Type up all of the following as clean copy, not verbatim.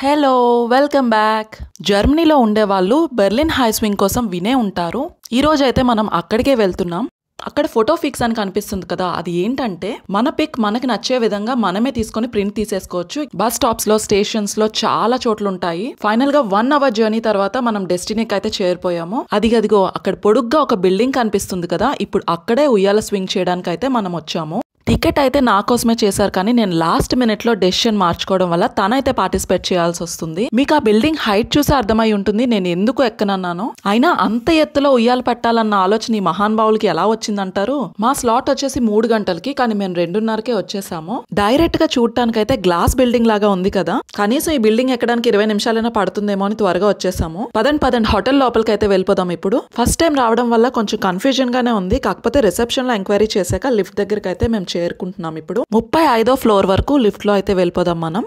Hello welcome back. జర్మనీలో ఉండేవాళ్ళు Berlin high swing కోసం వినే ఉంటారు. ఈ రోజు అయితే మనం అక్కడికే వెళ్తున్నాం. అక్కడ ఫోటో ఫిక్స్ అని కనిపిస్తుంది కదా, అది ఏంటంటే మన పిక్ మనకి నచ్చే విధంగా మనమే తీసుకొని ప్రింట్ తీసేసుకోవచ్చు. బస్ స్టాప్స్ లో, స్టేషన్స్ లో చాలా చోట్లు ఉంటాయి. ఫైనల్ గా 1 hour జర్నీ తర్వాత మనం డెస్టినీకి అయితే చేరిపోయాము. అదిగో అక్కడ పొడుగ్గా ఒక బిల్డింగ్ కనిపిస్తుంది కదా, ఇప్పుడు అక్కడే ఉయ్యాల స్వింగ్ చేయడానికి అయితే మనం వచ్చాము. టికెట్ అయితే నా కోసమే చేశారు, కానీ నేను లాస్ట్ మినిట్ లో డెసిషన్ మార్చుకోవడం వల్ల తనైతే పార్టిసిపేట్ చేయాల్సి వస్తుంది. మీకు ఆ బిల్డింగ్ హైట్ చూసి అర్థమై ఉంటుంది నేను ఎందుకు ఎక్కనన్నాను. అయినా అంత ఎత్తులో ఉయ్యాలు పెట్టాలన్న ఆలోచన ఈ మహానుభావులకి ఎలా వచ్చిందంటారు? మా స్లాట్ వచ్చేసి 3 గంటలకి, కానీ మేము 2:30కే వచ్చేసాము. డైరెక్ట్ గా చూడటానికి అయితే గ్లాస్ బిల్డింగ్ లాగా ఉంది కదా, కనీసం ఈ బిల్డింగ్ ఎక్కడానికి 20 నిమిషాలైనా పడుతుందేమో అని త్వరగా వచ్చేసాము. పదండి హోటల్ లోపలికి అయితే వెళ్ళిపోదాం. ఇప్పుడు ఫస్ట్ టైం రావడం వల్ల కొంచెం కన్ఫ్యూజన్ గానే ఉంది, కాకపోతే రిసెప్షన్ లో ఎంక్వైరీ చేశాక లిఫ్ట్ దగ్గరికి అయితే మేము చేరుకుంటున్నాం. ఇప్పుడు 35వ ఫ్లోర్ వరకు లిఫ్ట్ లో అయితే వెళ్ళిపోదాం మనం.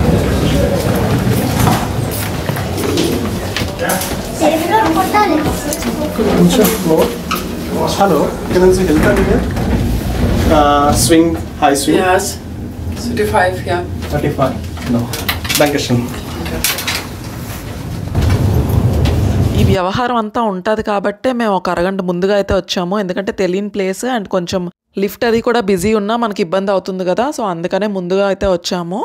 Hello, can I see help here? Swing, high swing. Yes, 35, yeah. 35. No. Dankeschön. ఈ వ్యవహారం అంతా ఉంటుంది కాబట్టే మేము ఒక అరగంట ముందుగా అయితే వచ్చాము, ఎందుకంటే తెలియని ప్లేస్ అండ్ కొంచెం లిఫ్ట్ అది కూడా బిజీ ఉన్నా మనకి ఇబ్బంది అవుతుంది కదా, సో అందుకనే ముందుగా అయితే వచ్చాము.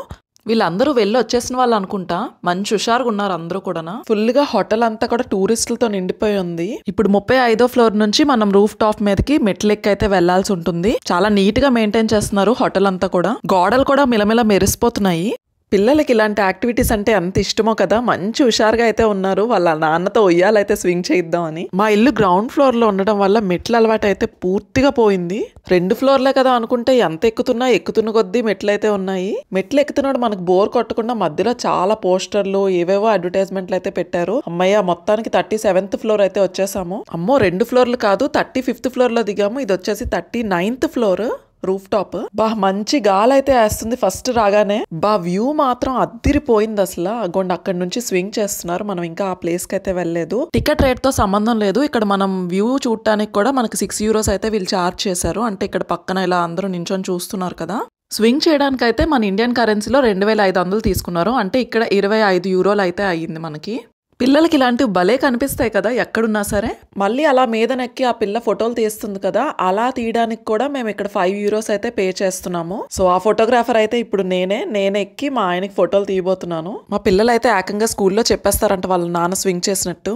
వీళ్ళందరూ వెళ్ళి వచ్చేసిన వాళ్ళు అనుకుంటా, మంచి హుషారుగా ఉన్నారు అందరూ కూడా. ఫుల్ గా హోటల్ అంతా కూడా టూరిస్టులతో నిండిపోయి ఉంది. ఇప్పుడు 35వ ఫ్లోర్ నుంచి మనం రూఫ్ టాప్ మీదకి మెట్లెక్కి అయితే వెళ్లాల్సి ఉంటుంది. చాలా నీట్ గా మెయింటైన్ చేస్తున్నారు హోటల్ అంతా కూడా. గోడలు కూడా మిలమిల మెరిసిపోతున్నాయి. పిల్లలకి ఇలాంటి యాక్టివిటీస్ అంటే ఎంత ఇష్టమో కదా, మంచి హుషారుగా అయితే ఉన్నారు. వాళ్ళ నాన్నతో ఉయ్యాలైతే స్వింగ్ చేయిద్దామని. మా ఇల్లు గ్రౌండ్ ఫ్లోర్ లో ఉండడం వల్ల మెట్ల అలవాటు అయితే పూర్తిగా పోయింది. 2 ఫ్లోర్లే కదా అనుకుంటే ఎంత ఎక్కుతున్న కొద్దీ మెట్లు అయితే ఉన్నాయి. మెట్లు ఎక్కుతున్నాడు మనకు బోర్ కొట్టకుండా మధ్యలో చాలా పోస్టర్లు, ఏవేవో అడ్వర్టైజ్మెంట్లు అయితే పెట్టారు. అమ్మయ్య, మొత్తానికి 37th ఫ్లోర్ అయితే వచ్చేసాము. అమ్మో, 2 ఫ్లోర్లు కాదు, 35th ఫ్లోర్ లో దిగాము. ఇది వచ్చేసి 39th ఫ్లోర్ రూఫ్ టాప్. మంచి గాలి అయితే వేస్తుంది ఫస్ట్ రాగానే. వ్యూ మాత్రం అద్దిరిపోయింది అసలు. అగోండి అక్కడ నుంచి స్వింగ్ చేస్తున్నారు. మనం ఇంకా ఆ ప్లేస్ కి అయితే వెళ్ళలేదు. టికెట్ రేట్ తో సంబంధం లేదు. ఇక్కడ మనం వ్యూ చూడటానికి కూడా మనకి 6 euros అయితే వీళ్ళు చార్జ్ చేశారు. అంటే ఇక్కడ పక్కన ఇలా అందరూ నించొని చూస్తున్నారు కదా. స్వింగ్ చేయడానికి అయితే మన ఇండియన్ కరెన్సీలో 2500 తీసుకున్నారు. అంటే ఇక్కడ 25 euros అయితే అయ్యింది మనకి. పిల్లలకి ఇలాంటివి భలే కనిపిస్తాయి కదా ఎక్కడున్నా సరే. మళ్ళీ అలా మీదనెక్కి ఆ పిల్ల ఫోటోలు తీస్తుంది కదా, అలా తీయడానికి కూడా మేము ఇక్కడ 5 euros అయితే పే చేస్తున్నాము. సో ఆ ఫోటోగ్రాఫర్ అయితే ఇప్పుడు నేనే ఎక్కి మా ఆయనకి ఫోటోలు తీయబోతున్నాను. మా పిల్లలు అయితే ఏకంగా స్కూల్లో చెప్పేస్తారంట వాళ్ళ నాన్న స్వింగ్ చేసినట్టు.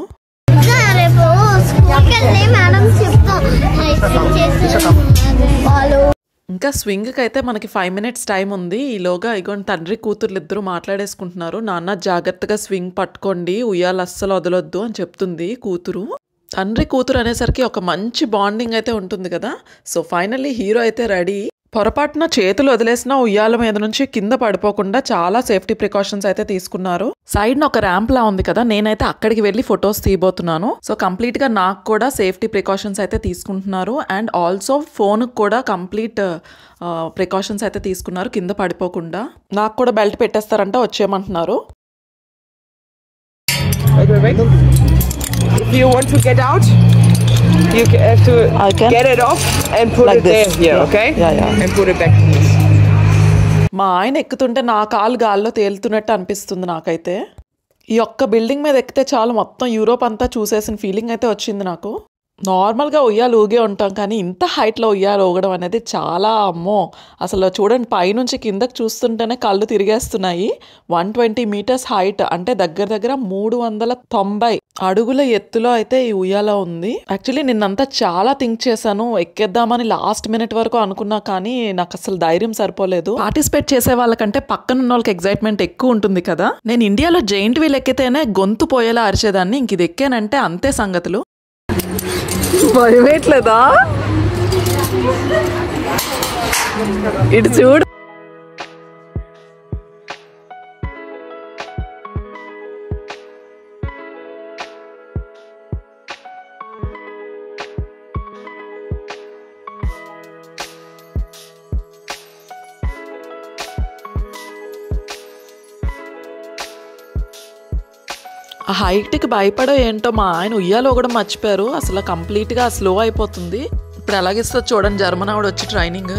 ఇంకా స్వింగ్కి అయితే మనకి 5 minutes టైం ఉంది. ఈలోగా ఇగోండి తండ్రి కూతుర్లు ఇద్దరు మాట్లాడేసుకుంటున్నారు. నాన్న జాగ్రత్తగా స్వింగ్ పట్టుకోండి, ఉయ్యాలు అస్సలు వదలొద్దు అని చెప్తుంది కూతురు. తండ్రి కూతురు అనేసరికి ఒక మంచి బాండింగ్ అయితే ఉంటుంది కదా. సో ఫైనల్లీ హీరో అయితే రెడీ. పొరపాటున చేతులు వదిలేసిన ఉయ్యాల మీద నుంచి కింద పడిపోకుండా చాలా సేఫ్టీ ప్రికాషన్స్ అయితే తీసుకున్నారు. సైడ్ ఒక ర్యాంప్ లా ఉంది కదా, నేనైతే అక్కడికి వెళ్ళి ఫొటోస్ తీయబోతున్నాను. సో కంప్లీట్ గా నాకు కూడా సేఫ్టీ ప్రికాషన్స్ అయితే తీసుకుంటున్నారు. అండ్ ఆల్సో ఫోన్ కూడా కంప్లీట్ ప్రికాషన్స్ అయితే తీసుకున్నారు కింద పడిపోకుండా. నాకు కూడా belt పెట్టేస్తారంట, వచ్చేయమంటున్నారు. If you want to get out, you have to get it off and put like it there here, okay? Yeah. And put it back. మా ఆయన ఎక్కుతుంటే నా కాలు గాల్లో తేలుతున్నట్టు అనిపిస్తుంది నాకైతే. ఈ ఒక్క బిల్డింగ్ మీద ఎక్కితే చాలు మొత్తం యూరోప్ అంతా చూసేసిన ఫీలింగ్ అయితే వచ్చింది నాకు. నార్మల్గా ఉయ్యాలు ఊగే ఉంటాం, కానీ ఇంత హైట్లో ఉయ్యాలు ఊగడం అనేది చాలా అమ్మో. అసలు చూడండి, పైనుంచి కిందకి చూస్తుంటేనే కళ్ళు తిరిగేస్తున్నాయి. 120 meters హైట్, అంటే దగ్గర 390 అడుగుల ఎత్తులో అయితే ఈ ఉయ్యాల ఉంది. యాక్చువల్లీ నిన్నంతా చాలా థింక్ చేశాను, ఎక్కేద్దామని లాస్ట్ మినిట్ వరకు అనుకున్నా, కానీ నాకు అసలు ధైర్యం సరిపోలేదు. పార్టిసిపేట్ చేసే వాళ్ళకంటే పక్కనున్న వాళ్ళకి ఎగ్జైట్మెంట్ ఎక్కువ ఉంటుంది కదా. నేను ఇండియాలో జైంట్ వీల్ ఎక్కితేనే గొంతు పోయేలా అరిచేదాన్ని, ఇంక ఇది ఎక్కానంటే అంతే సంగతులు. భయమేట్లేదా? ఇటు చూడు. ఆ హైట్కి భయపడో ఏంటో మా ఆయన ఉయ్యాలో కూడా మర్చిపోయారు. అసలు కంప్లీట్గా స్లో అయిపోతుంది. ఇప్పుడు ఎలాగిస్తుందో చూడండి, జర్మన్ ఆవిడ వచ్చి ట్రైనింగ్.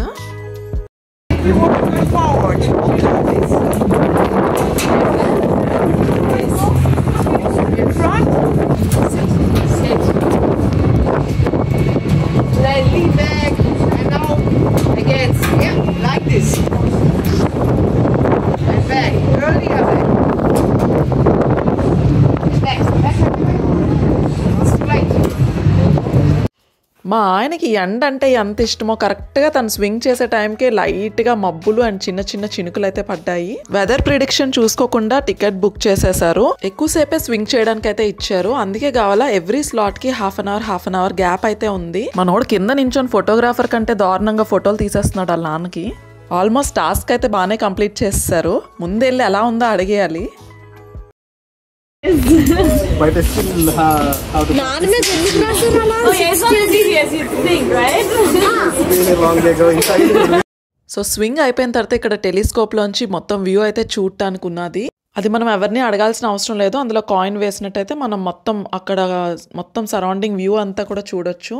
మా ఆయనకి ఎండ అంటే ఎంత ఇష్టమో కరెక్ట్గా తను స్వింగ్ చేసే టైంకే లైట్గా మబ్బులు అండ్ చిన్న చిన్న చినుకులు అయితే పడ్డాయి. వెదర్ ప్రిడిక్షన్ చూసుకోకుండా టికెట్ బుక్ చేసేసారు. ఎక్కువసేపే స్వింగ్ చేయడానికి అయితే ఇచ్చారు. అందుకే కావాలా ఎవ్రీ స్లాట్ కి హాఫ్ అన్ అవర్ గ్యాప్ అయితే ఉంది. మనోడు కింద నించొని ఫోటోగ్రాఫర్ కంటే దారుణంగా ఫోటోలు తీసేస్తున్నాడు వాళ్ళ నాన్నకి. ఆల్మోస్ట్ టాస్క్ అయితే బాగానే కంప్లీట్ చేసేసారు. ముందెళ్ళి ఎలా ఉందో అడిగేయాలి. But still, how to really long they go inside. So swing అయిపోయిన తర్వాత ఇక్కడ టెలిస్కోప్ లోంచి మొత్తం వ్యూ అయితే చూడటానికి ఉన్నది. అది మనం ఎవరిని అడగాల్సిన అవసరం లేదు. అందులో కాయిన్ వేసినట్టయితే మనం మొత్తం అక్కడ మొత్తం సరౌండింగ్ వ్యూ అంతా కూడా చూడొచ్చు.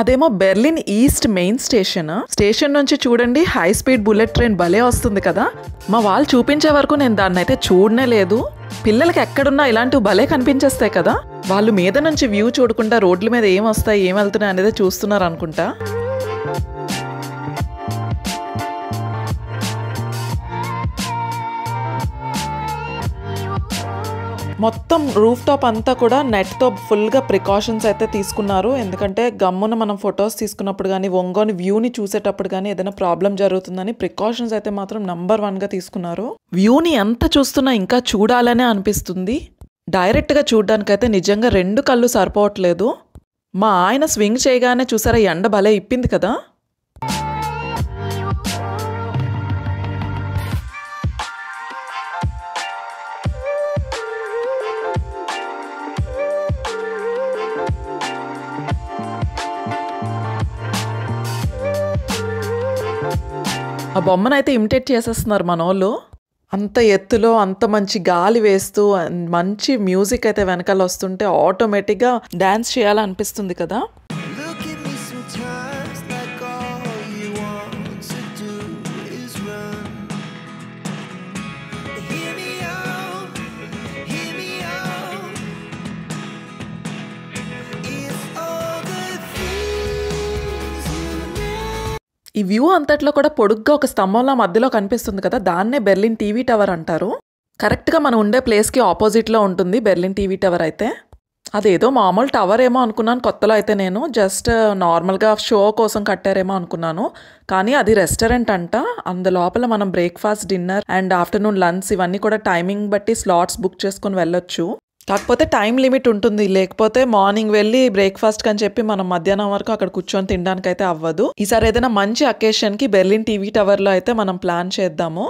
అదేమో బెర్లిన్ ఈస్ట్ మెయిన్ స్టేషన్ నుంచి చూడండి హై స్పీడ్ బుల్లెట్ ట్రైన్ భలే వస్తుంది కదా. మా వాళ్ళు చూపించే వరకు నేను దాన్ని అయితే చూడనే లేదు. పిల్లలకి ఎక్కడున్నా ఇలాంటివి భలే కనిపించేస్తాయి కదా. వాళ్ళు మీద నుంచి వ్యూ చూడకుండా రోడ్ల మీద ఏం వస్తాయి ఏం వెళ్తున్నాయి అనేది చూస్తున్నారు అనుకుంటా. మొత్తం రూఫ్ టాప్ అంతా కూడా నెట్తో ఫుల్గా ప్రికాషన్స్ అయితే తీసుకున్నారు. ఎందుకంటే గమ్మున మనం ఫొటోస్ తీసుకున్నప్పుడు కానీ ఒంగోని వ్యూని చూసేటప్పుడు కానీ ఏదైనా ప్రాబ్లం జరుగుతుందని ప్రికాషన్స్ అయితే మాత్రం నంబర్ 1గా తీసుకున్నారు. వ్యూని ఎంత చూస్తున్నా ఇంకా చూడాలనే అనిపిస్తుంది. డైరెక్ట్గా చూడడానికైతే నిజంగా 2 కళ్ళు సరిపోవట్లేదు. మా ఆయన స్వింగ్ చేయగానే చూసారా ఎండ భలే ఇప్పింది కదా. ఆ బొమ్మనైతే ఇమిటేట్ చేసేస్తున్నారు మనోళ్ళు. అంత ఎత్తులో అంత మంచి గాలి వేస్తూ మంచి మ్యూజిక్ అయితే వెనకాల వస్తుంటే ఆటోమేటిక్గా డాన్స్ చేయాలనిపిస్తుంది కదా. ఈ వ్యూ అంతట్లో కూడా పొడుగ్గా ఒక స్తంభంలో మధ్యలో కనిపిస్తుంది కదా, దాన్నే బెర్లిన్ టీవీ టవర్ అంటారు. కరెక్ట్గా మనం ఉండే ప్లేస్కి ఆపోజిట్లో ఉంటుంది బెర్లిన్ టీవీ టవర్ అయితే. అదేదో మామూలు టవర్ ఏమో అనుకున్నాను కొత్తలో అయితే. నేను జస్ట్ నార్మల్గా షో కోసం కట్టారేమో అనుకున్నాను. కానీ అది రెస్టారెంట్ అంట. అందులోపల మనం breakfast, dinner and afternoon lunch ఇవన్నీ కూడా టైమింగ్ బట్టి స్లాట్స్ బుక్ చేసుకొని వెళ్ళొచ్చు. కాకపోతే టైం లిమిట్ ఉంటుంది. లేకపోతే మార్నింగ్ వెళ్ళి బ్రేక్ఫాస్ట్ అని చెప్పి మనం మధ్యాహ్నం వరకు అక్కడ కూర్చొని తినడానికి అయితే అవ్వదు. ఈసారి ఏదైనా మంచి అకేషన్కి బెర్లిన్ టీవీ టవర్లో అయితే మనం ప్లాన్ చేద్దాము.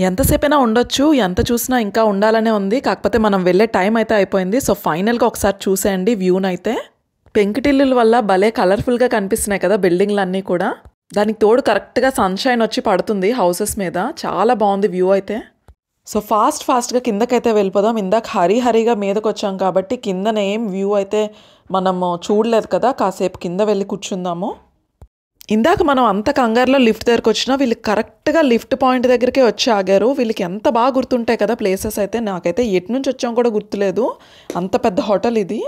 ఎంతసేపైనా ఉండొచ్చు, ఎంత చూసినా ఇంకా ఉండాలనే ఉంది. కాకపోతే మనం వెళ్ళే టైం అయితే అయిపోయింది. సో ఫైనల్గా ఒకసారి చూసేయండి వ్యూనైతే. పెంకుటిల్లుల వల్ల భలే కలర్ఫుల్గా కనిపిస్తున్నాయి కదా బిల్డింగ్లు అన్నీ కూడా. దానికి తోడు కరెక్ట్గా సన్షైన్ వచ్చి పడుతుంది హౌసెస్ మీద. చాలా బాగుంది వ్యూ అయితే. సో ఫాస్ట్గా కిందకైతే వెళ్ళిపోదాం. ఇందాక హరిగా మీదకి వచ్చాం కాబట్టి కిందన ఏం వ్యూ అయితే మనము చూడలేదు కదా. కాసేపు కింద వెళ్ళి కూర్చుందాము. ఇందాక మనం అంత కంగారులో లిఫ్ట్ దగ్గరకు వచ్చినా వీళ్ళు కరెక్ట్గా లిఫ్ట్ పాయింట్ దగ్గరికే వచ్చి ఆగారు. వీళ్ళకి ఎంత బాగా గుర్తుంటాయి కదా ప్లేసెస్ అయితే. నాకైతే ఎటు నుంచి వచ్చాం కూడా గుర్తులేదు. అంత పెద్ద హోటల్ ఇది.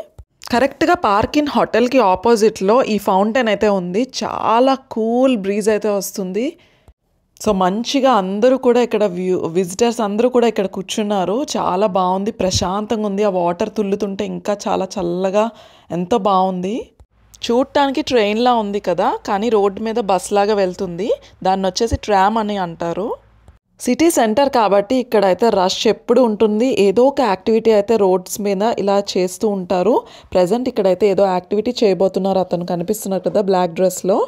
కరెక్ట్గా పార్కిన్ హోటల్కి ఆపోజిట్లో ఈ ఫౌంటైన్ అయితే ఉంది. చాలా కూల్ బ్రీజ్ అయితే వస్తుంది. సో మంచిగా అందరూ కూడా ఇక్కడ విజిటర్స్ అందరూ కూడా ఇక్కడ కూర్చున్నారు. చాలా బాగుంది, ప్రశాంతంగా ఉంది. ఆ వాటర్ తుల్లుతుంటే ఇంకా చాలా చల్లగా ఎంతో బాగుంది. చూడటానికి ట్రైన్లా ఉంది కదా, కానీ రోడ్డు మీద బస్ లాగా వెళ్తుంది. దాన్ని వచ్చేసి ట్రామ్ అని అంటారు. సిటీ సెంటర్ కాబట్టి ఇక్కడైతే రష్ ఎప్పుడు ఉంటుంది. ఏదో ఒక యాక్టివిటీ అయితే రోడ్స్ మీద ఇలా చేస్తూ ఉంటారు. ప్రజెంట్ ఇక్కడైతే ఏదో యాక్టివిటీ చేయబోతున్నారు. అతను కనిపిస్తున్నారు కదా బ్లాక్ డ్రెస్లో.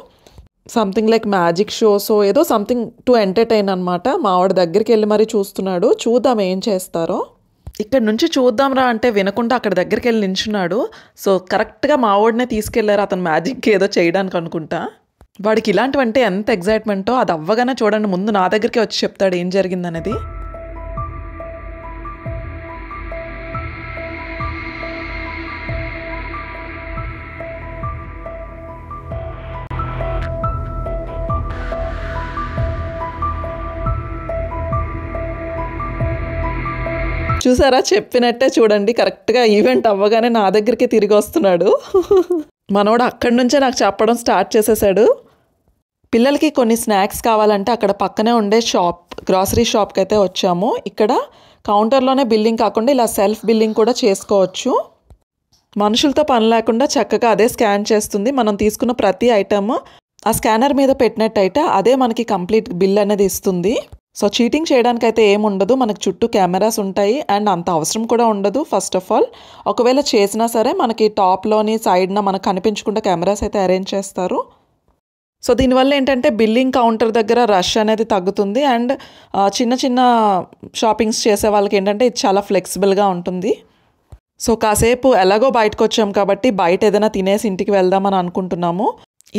సంథింగ్ లైక్ మ్యాజిక్ షోస్ ఏదో సంథింగ్ టు ఎంటర్టైన్ అనమాట. మా ఆవిడ దగ్గరికి వెళ్ళి మరీ చూస్తున్నాడు. చూద్దాం ఏం చేస్తారో. ఇక్కడ నుంచి చూద్దాంరా అంటే వినకుండా అక్కడ దగ్గరికి వెళ్ళి నించున్నాడు. సో కరెక్ట్గా మా ఆవిడనే తీసుకెళ్లారు అతను మ్యాజిక్ ఏదో చేయడానికి అనుకుంటా. వాడికి ఇలాంటివంటే ఎంత ఎగ్జైట్మెంటో. అది అవ్వగానే చూడండి ముందు నా దగ్గరికి వచ్చి చెప్తాడు ఏం జరిగిందనేది. చూసారా, చెప్పినట్టే చూడండి కరెక్ట్గా ఈవెంట్ అవ్వగానే నా దగ్గరికి తిరిగి వస్తున్నాడు. మనోడు అక్కడి నుంచే నాకు చెప్పడం స్టార్ట్ చేసేసాడు. పిల్లలకి కొన్ని స్నాక్స్ కావాలంటే అక్కడ పక్కనే ఉండే గ్రాసరీ షాప్కి అయితే వచ్చాము. ఇక్కడ కౌంటర్లోనే బిల్లింగ్ కాకుండా ఇలా సెల్ఫ్ బిల్లింగ్ కూడా చేసుకోవచ్చు. మనుషులతో పని లేకుండా చక్కగా అదే స్కాన్ చేస్తుంది. మనం తీసుకున్న ప్రతి ఐటమ్ ఆ స్కానర్ మీద పెట్టినట్టయితే అదే మనకి కంప్లీట్ బిల్ అనేది ఇస్తుంది. సో చీటింగ్ చేయడానికైతే ఏముండదు. మనకి చుట్టూ కెమెరాస్ ఉంటాయి అండ్ అంత అవసరం కూడా ఉండదు. ఫస్ట్ ఆఫ్ ఆల్ ఒకవేళ చేసినా సరే మనకి టాప్లోని సైడ్న మనకు కనిపించకుండా కెమెరాస్ అయితే అరేంజ్ చేస్తారు. సో దీనివల్ల ఏంటంటే బిల్లింగ్ కౌంటర్ దగ్గర రష్ అనేది తగ్గుతుంది అండ్ చిన్న చిన్న షాపింగ్స్ చేసే వాళ్ళకి ఏంటంటే ఇది చాలా ఫ్లెక్సిబుల్గా ఉంటుంది. సో కాసేపు ఎలాగో బయటకు వచ్చాం కాబట్టి బయట ఏదైనా తినేసి ఇంటికి వెళ్దామని అనుకుంటున్నాము.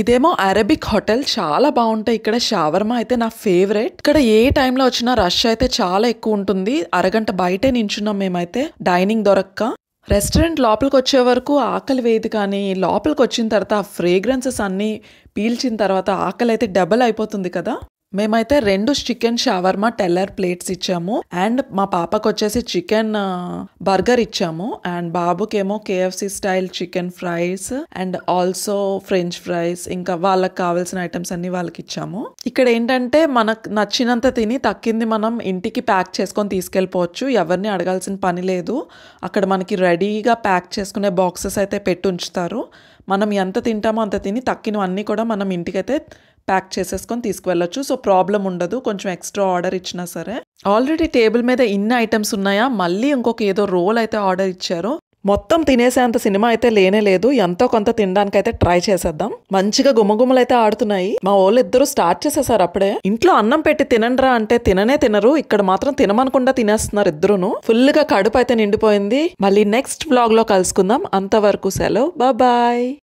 ఇదేమో అరబిక్ హోటల్, చాలా బాగుంటాయి. ఇక్కడ షవర్మా అయితే నా ఫేవరెట్. ఇక్కడ ఏ టైంలో వచ్చినా రష్ అయితే చాలా ఎక్కువ ఉంటుంది. అరగంట బయటే నించున్నాం మేమైతే డైనింగ్ దొరక్క. రెస్టారెంట్ లోపలికి వచ్చే వరకు ఆకలి వేయదు, కానీ లోపలికి వచ్చిన తర్వాత ఆ ఫ్రేగ్రెన్సెస్ అన్నీ పీల్చిన తర్వాత ఆకలి అయితే డబల్ అయిపోతుంది కదా. మేమైతే 2 చికెన్ షవర్మా టెల్లర్ ప్లేట్స్ ఇచ్చాము అండ్ మా పాపకు వచ్చేసి చికెన్ బర్గర్ ఇచ్చాము అండ్ బాబుకేమో KFC style chicken fries and also French fries, ఇంకా వాళ్ళకి కావాల్సిన ఐటమ్స్ అన్ని వాళ్ళకి ఇచ్చాము. ఇక్కడ ఏంటంటే మనకు నచ్చినంత తిని తక్కింది మనం ఇంటికి ప్యాక్ చేసుకొని తీసుకెళ్ళిపోవచ్చు. ఎవరిని అడగాల్సిన పని లేదు. అక్కడ మనకి రెడీగా ప్యాక్ చేసుకునే బాక్సెస్ అయితే పెట్టి ఉంచుతారు. మనం ఎంత తింటామో అంత తిని తక్కినవన్నీ కూడా మనం ఇంటికైతే ప్యాక్ చేసేసుకొని తీసుకువెళ్ళొచ్చు. సో ప్రాబ్లం ఉండదు కొంచెం ఎక్స్ట్రా ఆర్డర్ ఇచ్చినా సరే. ఆల్రెడీ టేబుల్ మీద ఇన్ని ఐటమ్స్ ఉన్నాయా, మళ్ళీ ఇంకొక ఏదో రోల్ అయితే ఆర్డర్ ఇచ్చారు. మొత్తం తినేసేంత సినిమా అయితే లేనే లేదు. ఎంతో కొంత తినడానికి అయితే ట్రై చేసేద్దాం. మంచిగా గుమ్మగుమ్మలు అయితే ఆడుతున్నాయి. మా వాళ్ళు ఇద్దరు స్టార్ట్ చేసేసారు అప్పుడే. ఇంట్లో అన్నం పెట్టి తినండ్రా అంటే తిననే తినరు. ఇక్కడ మాత్రం తినమనకుండా తినేస్తున్నారు ఇద్దరును. ఫుల్ గా కడుపు అయితే నిండిపోయింది. మళ్ళీ నెక్స్ట్ వ్లాగ్ లో కలుసుకుందాం. అంతవరకు సెలవు, బాయ్.